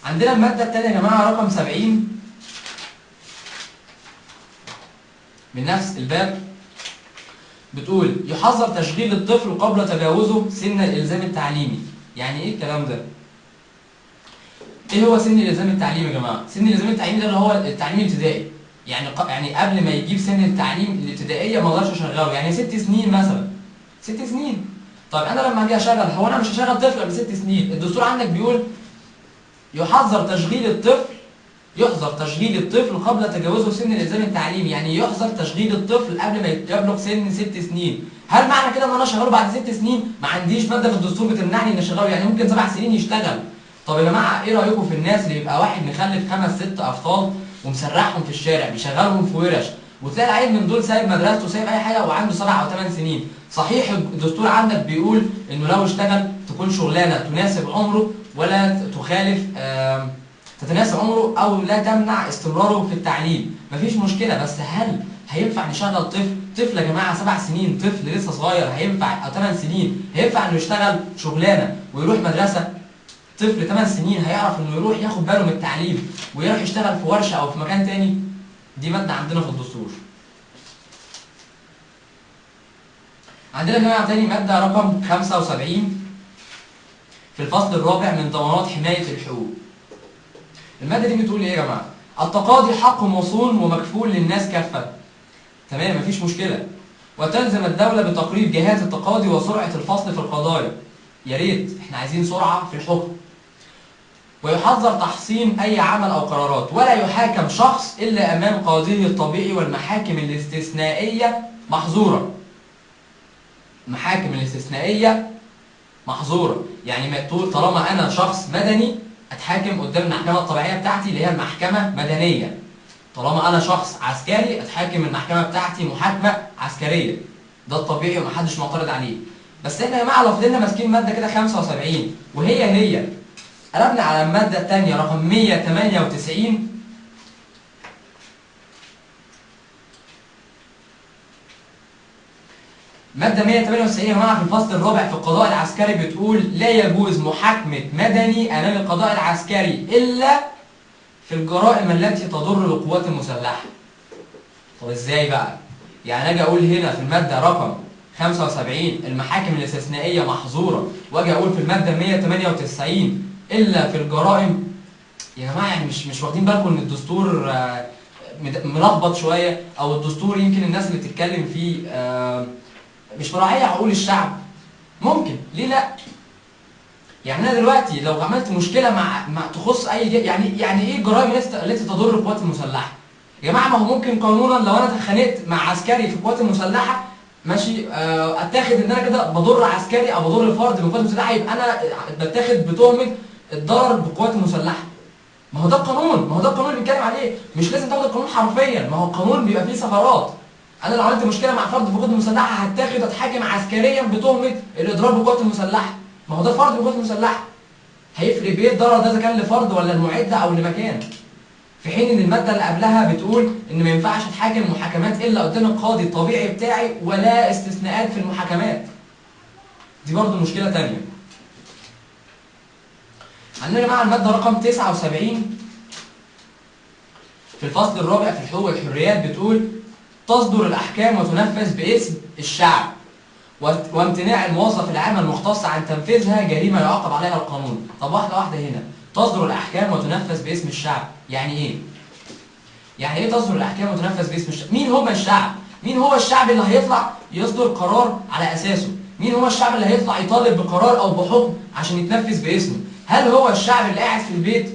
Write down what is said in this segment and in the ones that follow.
عندنا المادة التانية يا جماعة رقم 70 من نفس الباب، بتقول يحظر تشغيل الطفل قبل تجاوزه سن الإلزام التعليمي. يعني إيه الكلام ده؟ إيه هو سن الإلزام التعليمي يا جماعة؟ سن الإلزام التعليمي ده اللي هو التعليم الابتدائي، يعني قبل ما يجيب سن التعليم الابتدائية ما اقدرش أشغله، يعني 6 سنين مثلا. 6 سنين. طيب أنا لما أجي أشغل، هو أنا مش هشغل طفل قبل 6 سنين، الدستور عندك بيقول يحظر تشغيل الطفل قبل تجاوزه سن الالزام التعليمي، يعني يحظر تشغيل الطفل قبل ما يبلغ سن 6 سنين. هل معنى كده ان انا اشغله بعد 6 سنين؟ ما عنديش ماده في الدستور بتمنعني ان اشغله، يعني ممكن 7 سنين يشتغل. طب يا جماعه ايه رايكم في الناس اللي يبقى واحد مخلف 5 6 اطفال ومسرحهم في الشارع بيشغلهم في ورش، وتلاقي العيل من دول سايب مدرسته وسايب اي حاجه وعنده 7 او 8 سنين؟ صحيح الدستور عندك بيقول انه لو اشتغل تكون شغلانه تناسب عمره ولا تخالف تتناسب عمره او لا تمنع استمراره في التعليم، مفيش مشكله. بس هل هينفع نشغل طفل يا جماعه 7 سنين، طفل لسه صغير، هينفع او 8 سنين هينفع انه يشتغل شغلانه ويروح مدرسه؟ طفل 8 سنين هيعرف انه يروح ياخد باله من التعليم ويروح يشتغل في ورشه او في مكان تاني؟ دي ماده عندنا في الدستور. عندنا يا جماعه تاني ماده رقم 75 في الفصل الرابع من ضمانات حمايه الحقوق. المادة دي بتقول ايه يا جماعة؟ التقاضي حق موصول ومكفول للناس كافة. تمام، مفيش مشكلة. وتلزم الدولة بتقريب جهات التقاضي وسرعة الفصل في القضايا. يا ريت، احنا عايزين سرعة في الحكم. ويحظر تحصين أي عمل أو قرارات، ولا يحاكم شخص إلا أمام قاضيه الطبيعي، والمحاكم الاستثنائية محظورة. المحاكم الاستثنائية محظورة، يعني ما تقول طالما أنا شخص مدني اتحاكم قدام المحكمه الطبيعيه بتاعتي اللي هي المحكمه مدنيه. طالما انا شخص عسكري اتحاكم المحكمه بتاعتي محاكمه عسكريه. ده الطبيعي ومحدش معترض عليه. بس احنا يا جماعه لو فضلنا ماسكين ماده كده 75 وهي قلبنا على الماده الثانيه رقم 198، مادة 198 يا جماعة في الفصل الرابع في القضاء العسكري بتقول لا يجوز محاكمة مدني أمام القضاء العسكري إلا في الجرائم التي تضر بالقوات المسلحة. طب ازاي بقى؟ يعني اجي اقول هنا في المادة رقم 75 المحاكم الاستثنائية محظورة، واجي اقول في المادة 198 إلا في الجرائم. يا جماعة يعني مش واخدين بالكم ان الدستور ملخبط شوية، او الدستور يمكن الناس اللي بتتكلم فيه مش مراعية عقول الشعب؟ ممكن، ليه لا؟ يعني انا دلوقتي لو عملت مشكله مع تخص اي يعني ايه الجرائم التي تضر القوات المسلحه؟ يا جماعه ما هو ممكن قانونا لو انا اتخانقت مع عسكري في القوات المسلحه ماشي اتاخد ان انا كده بضر عسكري او بضر فرد من القوات المسلحه، يبقى انا بتاخد بتهمه الضرر بالقوات المسلحه. ما هو ده القانون، ما هو ده القانون اللي بنتكلم عليه، مش لازم تاخد القانون حرفيا، ما هو القانون بيبقى فيه ثغرات. انا لو عملت مشكله مع فرد في القوات المسلحه هتاخد اتحاكم عسكريا بتهمه الاضرار بالقوات المسلحه. ما هو ده فرد بالقوات المسلحه. هيفرق بايه الضرر ده اذا كان لفرد ولا المعده او لمكان؟ في حين ان الماده اللي قبلها بتقول ان ما ينفعش اتحاكم محاكمات الا قدام القاضي الطبيعي بتاعي ولا استثناءات في المحاكمات. دي برضه مشكله ثانيه. عندنا يا جماعه الماده رقم 79 في الفصل الرابع في الحقوق والحريات بتقول تصدر الاحكام وتنفذ باسم الشعب، وامتناع الموظف العام المختص عن تنفيذها جريمه يعاقب عليها القانون. طب واحده واحده هنا، تصدر الاحكام وتنفذ باسم الشعب يعني ايه؟ يعني ايه تصدر الاحكام وتنفذ باسم الشعب؟ مين هم الشعب؟ مين هو الشعب اللي هيطلع يصدر قرار على اساسه؟ مين هو الشعب اللي هيطلع يطالب بقرار او بحكم عشان يتنفذ باسمه؟ هل هو الشعب اللي قاعد في البيت؟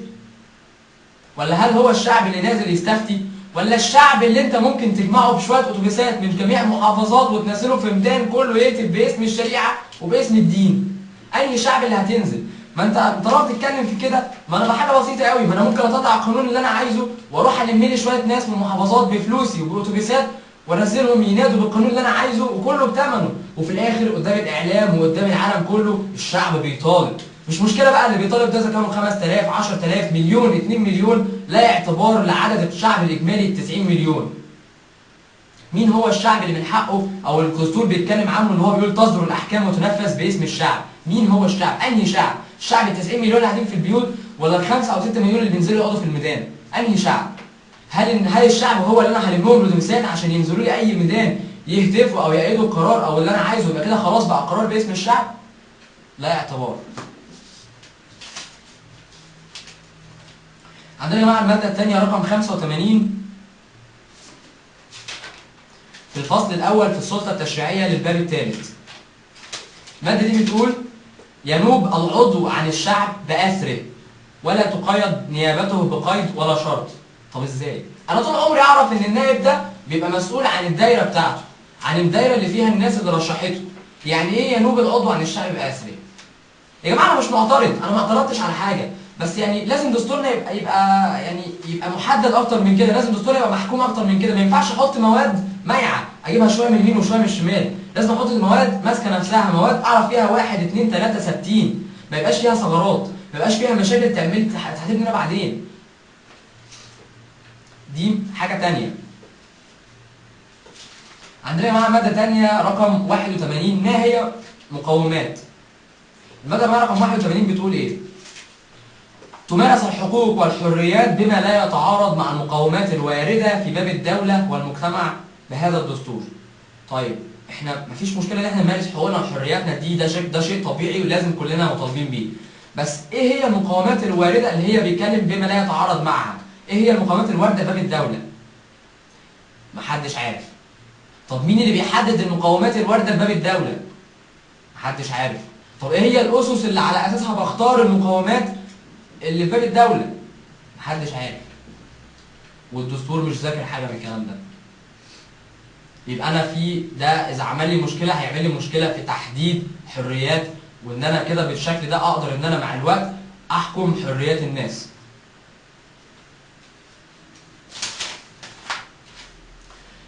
ولا هل هو الشعب اللي نازل يستفتي؟ ولا الشعب اللي انت ممكن تجمعه بشويه اتوبيسات من جميع المحافظات وتنزله في ميدان كله يكتب باسم الشريعه وباسم الدين؟ اي شعب اللي هتنزل؟ ما انت طالما بتتكلم في كده، ما انا بحاجه بسيطه قوي، ما انا ممكن اطلع القانون اللي انا عايزه واروح الم لي شويه ناس من المحافظات بفلوسي وباتوبيسات وانزلهم ينادوا بالقانون اللي انا عايزه وكله بثمنه، وفي الاخر قدام الاعلام وقدام العالم كله الشعب بيطالب. مش مشكله بقى اللي بيطالب ده اذا كانوا 5000 10000 مليون 2 مليون، لا اعتبار لعدد الشعب الاجمالي 90 مليون. مين هو الشعب اللي من حقه او الدستور بيتكلم عنه اللي هو بيقول تصدر الاحكام وتنفذ باسم الشعب؟ مين هو الشعب؟ انهي شعب؟ الشعب ال 90 مليون اللي قاعدين في البيوت ولا ال5 أو 6 مليون اللي بينزلوا يقعدوا في الميدان؟ انهي شعب؟ هل الشعب هو اللي انا هلمهم لتمثال عشان ينزلوا لي اي ميدان يهتفوا او يأيدوا القرار او اللي انا عايزه يبقى كده خلاص بقى قرار باسم الشعب؟ لا اعتبار. عندنا يا جماعه الماده الثانيه رقم 85 في الفصل الاول في السلطه التشريعيه للباب الثالث. الماده دي بتقول: ينوب العضو عن الشعب بأثره ولا تقيد نيابته بقيد ولا شرط. طب ازاي؟ انا طول عمري اعرف ان النائب ده بيبقى مسؤول عن الدايره بتاعته، عن الدايره اللي فيها الناس اللي رشحته. يعني ايه ينوب العضو عن الشعب بأثره؟ يا جماعه انا مش معترض، انا ما اعترضتش على حاجه، بس يعني لازم دستورنا يبقى محدد اكتر من كده، لازم دستورنا يبقى محكوم اكتر من كده، ما ينفعش احط مواد مايعه اجيبها شويه من اليمين وشويه من الشمال، لازم احط مواد ماسكه نفسها، مواد اعرف فيها 1 2 3 ثابتين، ما يبقاش فيها ثغرات، ما يبقاش فيها مشاكل تحتاجنا لنا بعدين. دي حاجه ثانيه. عندنا يا جماعه ماده ثانيه رقم 81، ما هي مقومات. الماده رقم 81 بتقول ايه؟ تمارس الحقوق والحريات بما لا يتعارض مع المقومات الواردة في باب الدولة والمجتمع بهذا الدستور. طيب احنا مفيش مشكلة ان احنا نمارس حقوقنا وحرياتنا دي، ده شيء طبيعي ولازم كلنا مطالبين بيه. بس ايه هي المقومات الواردة اللي هي بيتكلم بما لا يتعارض معها؟ ايه هي المقومات الواردة في باب الدولة؟ محدش عارف. طب مين اللي بيحدد المقومات الواردة في باب الدولة؟ محدش عارف. طب ايه هي الأسس اللي على أساسها بختار المقومات اللي في باب الدولة؟ محدش عارف. والدستور مش ذاكر حاجة من الكلام ده. يبقى أنا في ده إذا عمل لي مشكلة هيعمل لي مشكلة في تحديد حريات، وإن أنا كده بالشكل ده أقدر إن أنا مع الوقت أحكم حريات الناس.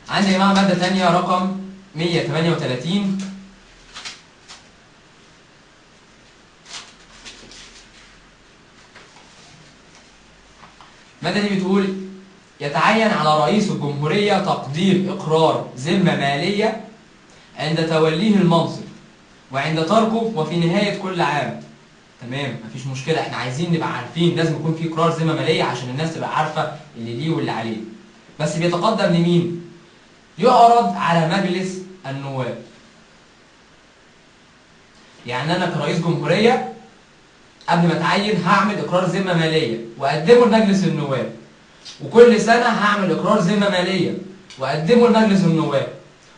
عندي يا جماعة مادة تانية رقم 138. المادة دي بتقول: يتعين على رئيس الجمهورية تقديم إقرار ذمة مالية عند توليه المنصب وعند تركه وفي نهاية كل عام. تمام، مفيش مشكلة، احنا عايزين نبقى عارفين، لازم يكون في إقرار ذمة مالية عشان الناس تبقى عارفة اللي ليه واللي عليه. بس بيتقدم لمين؟ يعرض على مجلس النواب. يعني أنا كرئيس جمهورية قبل ما اتعين هعمل إقرار ذمة مالية وأقدمه لمجلس النواب. وكل سنة هعمل إقرار ذمة مالية وأقدمه لمجلس النواب.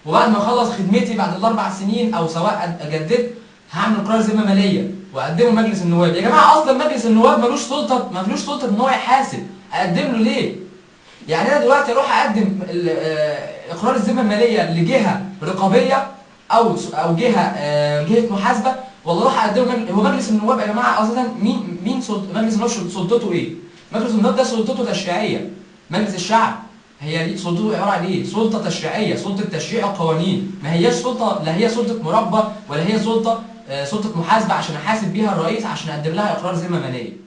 وبعد ما أخلص خدمتي بعد ال4 سنين أو سواء أجددت هعمل إقرار ذمة مالية وأقدمه لمجلس النواب. يا جماعة أصلا مجلس النواب ملوش سلطة إن هو يحاسب، أقدم له ليه؟ يعني أنا دلوقتي أروح أقدم إقرار الذمة المالية لجهة رقابية أو جهة محاسبة، ولا أروح أقدمه هو مجلس النواب؟ يا جماعة أصلا مين مجلس النواب سلطته إيه؟ مجلس النواب ده سلطته تشريعية. مجلس الشعب هي دي سلطته عبارة عن ايه؟ سلطة تشريعية، سلطة تشريع القوانين، ما هياش سلطة، لا هي سلطة مربى ولا هي سلطة محاسبة عشان احاسب بيها الرئيس عشان اقدم لها اقرار ذمة مالية.